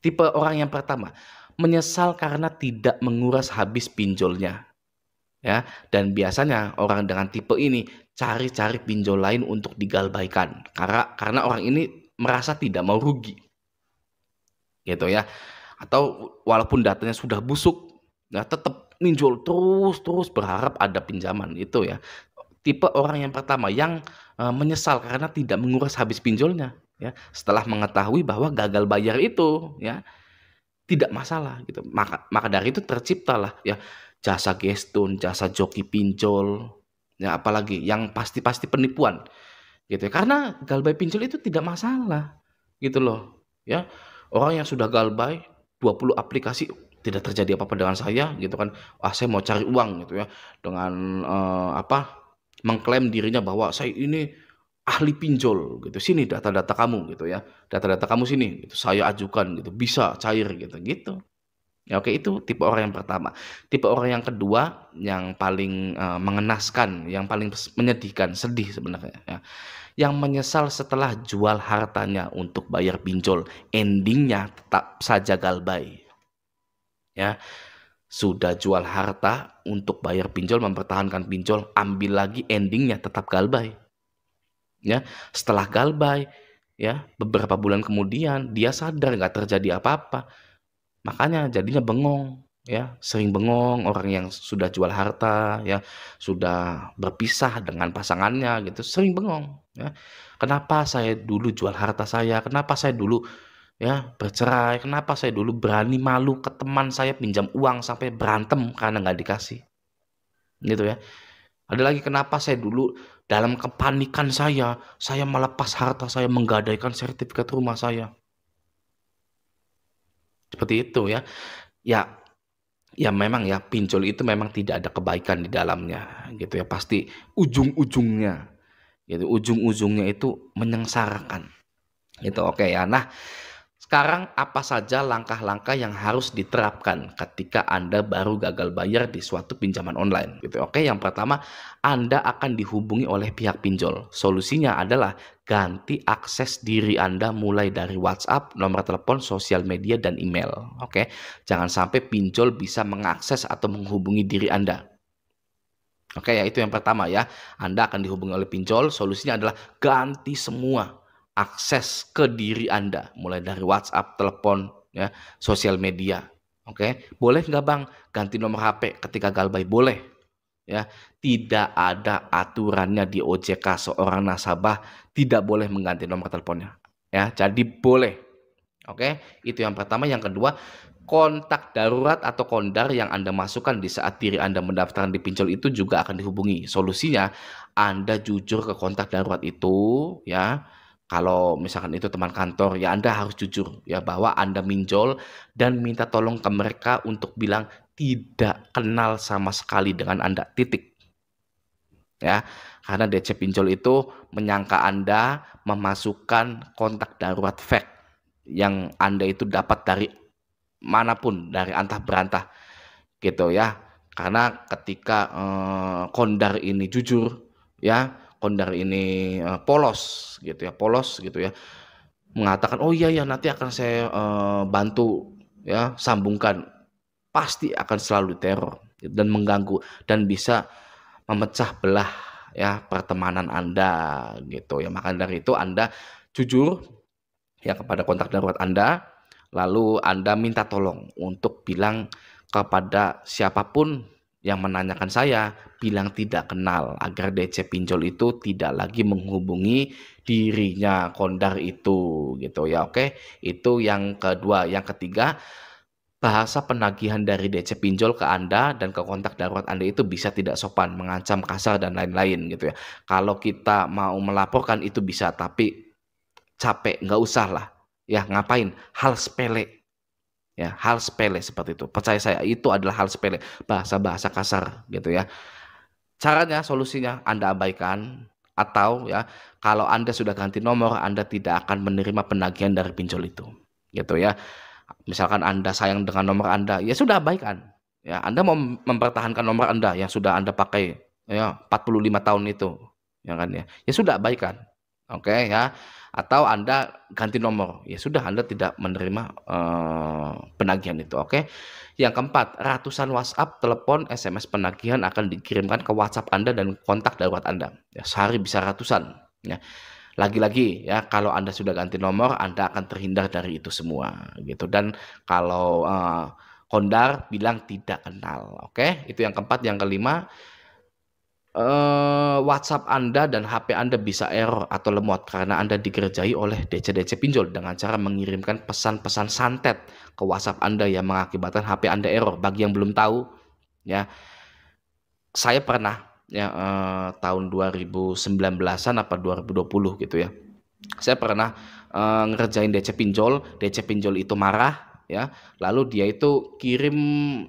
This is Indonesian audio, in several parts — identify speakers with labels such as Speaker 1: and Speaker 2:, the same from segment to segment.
Speaker 1: Tipe orang yang pertama, menyesal karena tidak menguras habis pinjolnya. Ya, dan biasanya orang dengan tipe ini cari-cari pinjol lain untuk digalbaikan. Karena orang ini merasa tidak mau rugi. Gitu ya. Atau walaupun datanya sudah busuk, nah tetap ninjol terus berharap ada pinjaman itu ya. Tipe orang yang pertama yang menyesal karena tidak menguras habis pinjolnya ya. Setelah mengetahui bahwa gagal bayar itu ya tidak masalah gitu. Maka dari itu terciptalah ya jasa gestun, jasa joki pinjol, ya apalagi yang pasti-pasti penipuan gitu ya. Karena galbay pinjol itu tidak masalah gitu loh ya. Orang yang sudah galbay 20 aplikasi tidak terjadi apa-apa dengan saya gitu kan. Saya mau cari uang gitu ya dengan mengklaim dirinya bahwa saya ini ahli pinjol gitu. Sini data-data kamu gitu ya. Data-data kamu sini gitu. Saya ajukan gitu. Bisa cair gitu. Ya oke, itu tipe orang yang pertama. Tipe orang yang kedua yang paling mengenaskan, yang paling menyedihkan, sedih sebenarnya ya. Yang menyesal setelah jual hartanya untuk bayar pinjol, endingnya tetap saja galbay. Ya, sudah jual harta untuk bayar pinjol, mempertahankan pinjol, ambil lagi, endingnya tetap galbay. Ya, setelah galbay, ya beberapa bulan kemudian dia sadar nggak terjadi apa-apa. Makanya jadinya bengong, ya, sering bengong orang yang sudah jual harta, ya, sudah berpisah dengan pasangannya gitu, sering bengong, ya. Kenapa saya dulu jual harta saya? Kenapa saya dulu ya bercerai? Kenapa saya dulu berani malu ke teman saya pinjam uang sampai berantem karena nggak dikasih? Gitu ya. Ada lagi, kenapa saya dulu dalam kepanikan saya melepas harta saya, menggadaikan sertifikat rumah saya. Seperti itu ya. Ya, ya memang ya pinjol itu memang tidak ada kebaikan di dalamnya gitu ya. Pasti ujung-ujungnya gitu, ujung-ujungnya itu menyengsarakan. Gitu, oke ya. Nah, sekarang apa saja langkah-langkah yang harus diterapkan ketika Anda baru gagal bayar di suatu pinjaman online gitu. Oke, yang pertama, Anda akan dihubungi oleh pihak pinjol. Solusinya adalah ganti akses diri Anda mulai dari WhatsApp, nomor telepon, sosial media, dan email. Oke, jangan sampai pinjol bisa mengakses atau menghubungi diri Anda. Oke ya, itu yang pertama ya. Anda akan dihubungi oleh pinjol, solusinya adalah ganti semua akses ke diri Anda, mulai dari WhatsApp, telepon, ya, sosial media. Oke, boleh nggak Bang ganti nomor HP ketika galbay? Boleh, ya. Tidak ada aturannya di OJK seorang nasabah tidak boleh mengganti nomor teleponnya, ya. Jadi boleh. Oke, itu yang pertama. Yang kedua, kontak darurat atau kondar yang Anda masukkan di saat diri Anda mendaftarkan di pinjol itu juga akan dihubungi. Solusinya, Anda jujur ke kontak darurat itu, ya. Kalau misalkan itu teman kantor, ya Anda harus jujur ya bahwa Anda minjol dan minta tolong ke mereka untuk bilang tidak kenal sama sekali dengan Anda, titik. Ya, karena DC pinjol itu menyangka Anda memasukkan kontak darurat fake yang Anda itu dapat dari manapun, dari antah berantah gitu ya. Karena ketika kondar ini jujur ya, kondar ini polos gitu ya, mengatakan oh iya ya nanti akan saya bantu ya sambungkan, pasti akan selalu diteror dan mengganggu dan bisa memecah belah ya pertemanan Anda gitu ya. Maka dari itu Anda jujur ya kepada kontak darurat Anda, lalu Anda minta tolong untuk bilang kepada siapapun yang menanyakan saya, bilang tidak kenal agar DC pinjol itu tidak lagi menghubungi dirinya kondar itu gitu ya. Oke, itu yang kedua. Yang ketiga, bahasa penagihan dari DC pinjol ke Anda dan ke kontak darurat Anda itu bisa tidak sopan, mengancam, kasar, dan lain-lain gitu ya. Kalau kita mau melaporkan itu bisa, tapi capek, nggak usah lah. Ya, ngapain? Hal sepele. Ya, hal sepele seperti itu. Percaya saya, itu adalah hal sepele. Bahasa-bahasa kasar gitu ya. Caranya, solusinya Anda abaikan. Atau ya, kalau Anda sudah ganti nomor, Anda tidak akan menerima penagihan dari pinjol itu. Gitu ya. Misalkan Anda sayang dengan nomor Anda, ya sudah abaikan. Ya, Anda mau mempertahankan nomor Anda yang sudah Anda pakai ya 45 tahun itu. Ya kan ya. Ya sudah abaikan. Oke ya, atau Anda ganti nomor, ya sudah Anda tidak menerima penagihan itu. Oke. Yang keempat, ratusan WhatsApp, telepon, SMS penagihan akan dikirimkan ke WhatsApp Anda dan kontak darurat Anda. Ya, sehari bisa ratusan. Ya. Lagi-lagi ya, kalau Anda sudah ganti nomor, Anda akan terhindar dari itu semua gitu. Dan kalau kondar bilang tidak kenal. Oke, itu yang keempat. Yang kelima, WhatsApp Anda dan HP Anda bisa error atau lemot karena Anda dikerjai oleh DC-DC pinjol dengan cara mengirimkan pesan-pesan santet ke WhatsApp Anda yang mengakibatkan HP Anda error. Bagi yang belum tahu, ya, saya pernah ya tahun 2019-an apa 2020 gitu ya. Saya pernah ngerjain DC pinjol itu marah ya, lalu dia itu kirim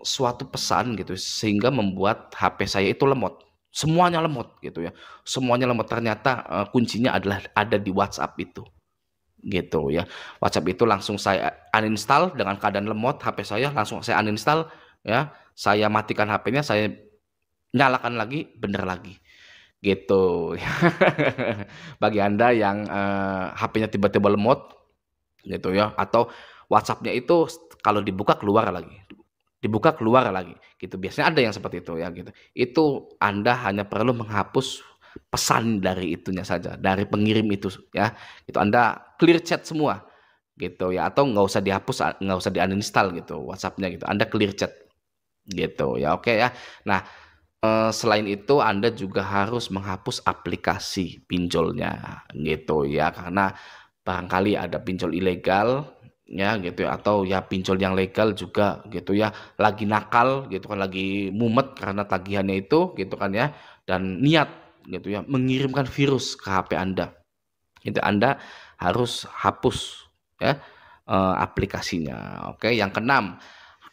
Speaker 1: suatu pesan gitu sehingga membuat HP saya itu lemot. Semuanya lemot gitu ya. Semuanya lemot, ternyata kuncinya adalah ada di WhatsApp itu. Gitu ya. WhatsApp itu langsung saya uninstall dengan keadaan lemot HP saya, langsung saya uninstall ya. Saya matikan HP-nya, saya nyalakan lagi, bener lagi. Gitu. Bagi Anda yang HP-nya tiba-tiba lemot gitu ya, atau WhatsApp-nya itu kalau dibuka keluar lagi, dibuka keluar lagi gitu. Biasanya ada yang seperti itu ya gitu. Itu Anda hanya perlu menghapus pesan dari itunya saja, dari pengirim itu ya. Itu Anda clear chat semua gitu ya, atau nggak usah dihapus, nggak usah di-uninstall gitu WhatsApp-nya gitu. Anda clear chat gitu ya. Oke ya. Nah, selain itu Anda juga harus menghapus aplikasi pinjolnya gitu ya, karena barangkali ada pinjol ilegal ya gitu ya, atau ya pinjol yang legal juga gitu ya, lagi nakal gitu kan, lagi mumet karena tagihannya itu gitu kan ya, dan niat gitu ya mengirimkan virus ke HP Anda. Itu Anda harus hapus ya aplikasinya. Oke, yang keenam,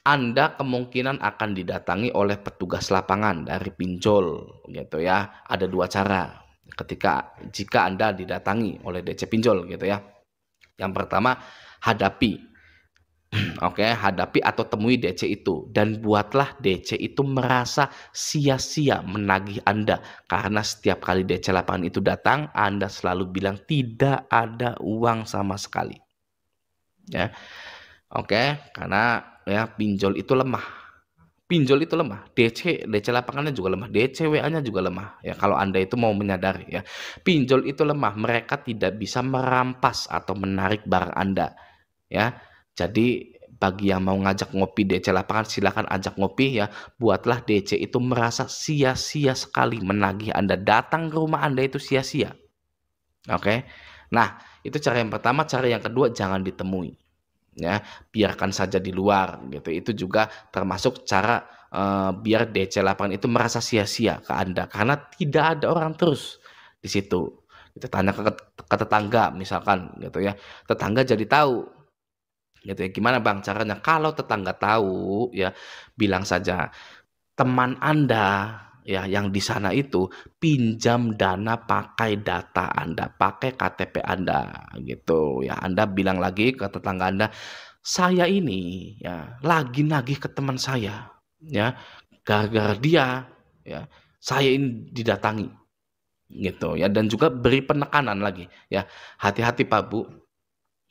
Speaker 1: Anda kemungkinan akan didatangi oleh petugas lapangan dari pinjol gitu ya. Ada dua cara jika Anda didatangi oleh DC pinjol gitu ya. Yang pertama, hadapi. Oke, hadapi atau temui DC itu dan buatlah DC itu merasa sia-sia menagih Anda karena setiap kali DC lapangan itu datang, Anda selalu bilang tidak ada uang sama sekali. Ya. Oke, karena ya pinjol itu lemah. Pinjol itu lemah, DC lapangannya juga lemah, DC WA-nya juga lemah. Ya, kalau Anda itu mau menyadari ya, pinjol itu lemah. Mereka tidak bisa merampas atau menarik barang Anda. Ya, jadi bagi yang mau ngajak ngopi DC lapangan, silakan ajak ngopi ya. Buatlah DC itu merasa sia-sia sekali menagih Anda. Datang ke rumah Anda itu sia-sia. Oke. Nah, itu cara yang pertama. Cara yang kedua, jangan ditemui. Ya, biarkan saja di luar gitu. Itu juga termasuk cara biar DC lapangan itu merasa sia-sia ke Anda karena tidak ada orang terus di situ. Kita tanya ke tetangga misalkan gitu ya. Tetangga jadi tahu gitu ya. Gimana Bang caranya? Kalau tetangga tahu ya, bilang saja teman Anda ya yang di sana itu pinjam dana pakai data Anda, pakai KTP Anda gitu ya. Anda bilang lagi ke tetangga Anda, saya ini ya lagi nagih ke teman saya ya, gara-gara dia ya saya ini didatangi gitu ya. Dan juga beri penekanan lagi ya, hati-hati Pak Bu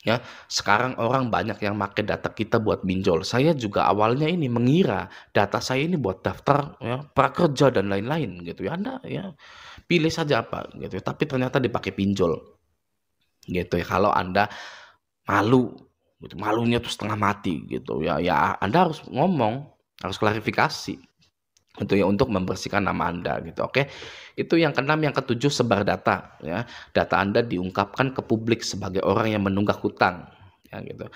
Speaker 1: ya, sekarang orang banyak yang pakai data kita buat pinjol. Saya juga awalnya ini mengira data saya ini buat daftar ya, prakerja dan lain-lain gitu ya. Anda ya pilih saja apa gitu ya, tapi ternyata dipakai pinjol gitu ya. Kalau Anda malu gitu, malunya tuh setengah mati gitu ya. Ya Anda harus ngomong, harus klarifikasi gitu ya untuk membersihkan nama Anda gitu. Oke. Itu yang keenam. Yang ketujuh, sebar data ya. Data Anda diungkapkan ke publik sebagai orang yang menunggak hutang ya gitu.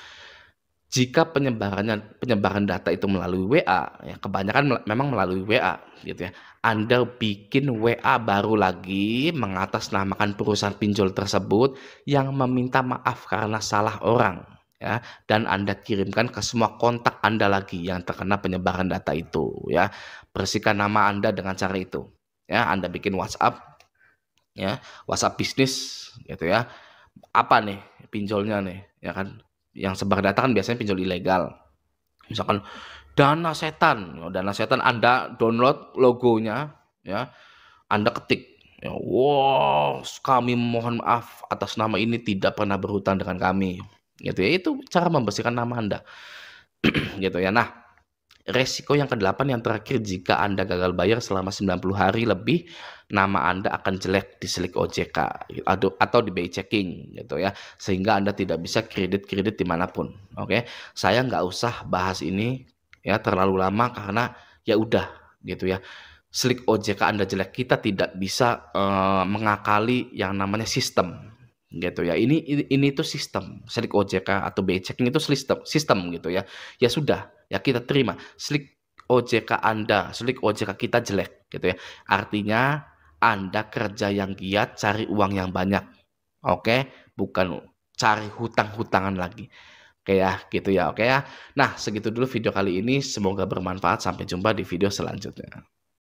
Speaker 1: Jika penyebaran data itu melalui WA ya, kebanyakan memang melalui WA gitu ya. Anda bikin WA baru lagi mengatasnamakan perusahaan pinjol tersebut yang meminta maaf karena salah orang ya, dan Anda kirimkan ke semua kontak Anda lagi yang terkena penyebaran data itu ya. Bersihkan nama Anda dengan cara itu. Ya, Anda bikin WhatsApp ya, WhatsApp bisnis gitu ya. Apa nih pinjolnya nih ya kan, yang sebar data kan biasanya pinjol ilegal, misalkan Dana Setan Anda download logonya ya, Anda ketik Ya, wow, kami mohon maaf atas nama ini tidak pernah berhutang dengan kami. Gitu ya. Itu cara membersihkan nama Anda. Gitu ya. Nah, resiko yang kedelapan yang terakhir, jika Anda gagal bayar selama 90 hari lebih, nama Anda akan jelek di Slick OJK atau di BI Checking gitu ya. Sehingga Anda tidak bisa kredit-kredit dimanapun. Oke, saya nggak usah bahas ini ya terlalu lama karena ya udah gitu ya. Slick OJK Anda jelek, kita tidak bisa mengakali yang namanya sistem gitu ya. Ini itu sistem. Slick OJK atau BI Checking itu sistem gitu ya. Ya sudah, ya kita terima. Slick OJK Anda, slick OJK kita jelek gitu ya. Artinya Anda kerja yang giat, cari uang yang banyak. Oke, bukan cari hutang-hutangan lagi. Oke ya, gitu ya. Oke ya. Nah, segitu dulu video kali ini. Semoga bermanfaat. Sampai jumpa di video selanjutnya.